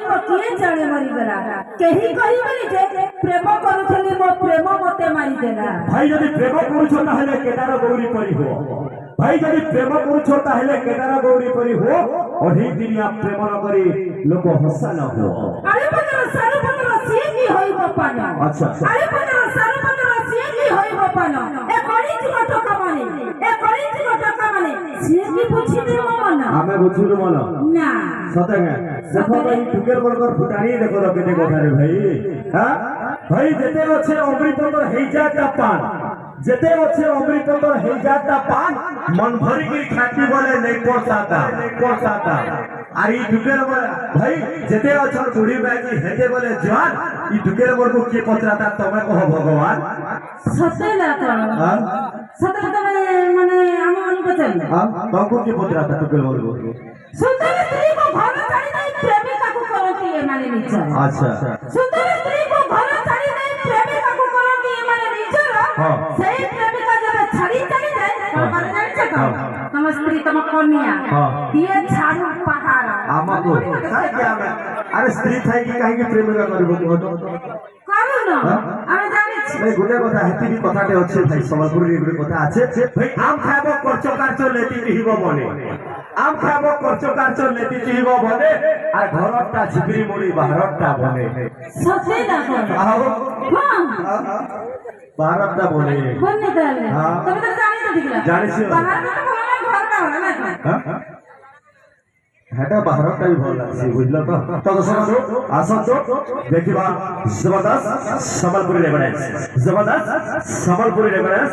କରିବ କିଏ ଜାଣେ ମରିଗଲା କେହି କହିବେନି ଯେ ପ୍ରେମ କରୁଥିଲି ମୋ ପ୍ରେମ ମତେ ମାରିଦେଲା। ଭାଇ ଯଦି ପ୍ରେମ କରୁଛ ତାହେଲେ କେଦାର ଗୌରୀ ପରି ହୁଅ। ଭାଇ ଯଦି ପ୍ରେମ କରୁଛ ତାହେଲେ କେଦାର ଗୌରୀ ପରି ହୁଅ। ଅଢ଼େଇ ଦିନିଆ ପ୍ରେମ ନ କରି ଲୋକ ହସା ନ ହୁଅ। ଆରେ ପତ୍ର ସାରୁ ପତ୍ର ସିଏ କି ହୋଇବ ପାନ। ଆଚ୍ଛା ଆରେ ପତ୍ର ସାରୁ ପତ୍ର ସିଏ କି ହୋଇବ ପାନ। ଏ କଳିଯୁଗ ଟକା ମାନେ ଏ କଳିଯୁଗ ଟକା ମାନେ ସିଏ କି ବୁଝିବେ ମୋ ମନ। ଆମେ ବୁଝିଲୁ ମନ ନା ସତେ ଦେଖ ଭାଇ ଟୁକେଲ বর্গর ফুটানি দেখো কেতে কথারে ভাই হ্যাঁ ভাই যেতে আছে অমৃতর হেইজাটা পান যেতে আছে অমৃতর হেইজাটা পান মন ভরি কি খাতি বলে নেই পড়সাতা আর এই টুকেল ভাই যেতে আছে বুড়ি বাজি হেতে বলে জওয়ান এই টুকেল বর্গ কি পচরাতা তুমি কহ ভগবান সতে না কোন সতে তুমি মানে আমি মন পচারি তোমাকে কি পচরাতা টুকেল বর্গ সুন্দর স্ত্রী को घर ছাড়ি দেই প্রেমিকা को করती এ মানে নিচর। আচ্ছা সুন্দর স্ত্রী को घर ছাড়ি দেই প্রেমিকা को করती এ মানে নিচর। সেই প্রেমিকা যবে ছাড়ি চলে যায় তখন জানছ তো তম স্ত্রী তম কন্যা দিয়ে ছাড়ু পাহাড় আমাকে আরে স্ত্রী থাই কি কাহিকে প্রেমিকা করিব করু না আমি জানিছি ভাই গুলে কথা হেতি বি কথাতে আছে ভাই সম্বলপুরের গুলে কথা আছে ভাই আম খাইব করচ কারচ লেতি হিব বনে আম খাইব করচ কারচ লেতি হিব বনে আর ঘরটা ঝিকরি মুড়ি বাহারটা বনে সতে না কোন আও হ্যাঁ বাহারটা বনে বনে তাহলে তুমি তো জানি তো ঠিকলা জানিছি বাহারটা তো বলে ঘরটা বলে না হ্যাঁ হেটা বাহারটা भी ভাল লাগছে বুঝলা তো তো দর্শক আসন্ত দেখিবা জবরদস্ত সম্বলপুরি রেফারেন্স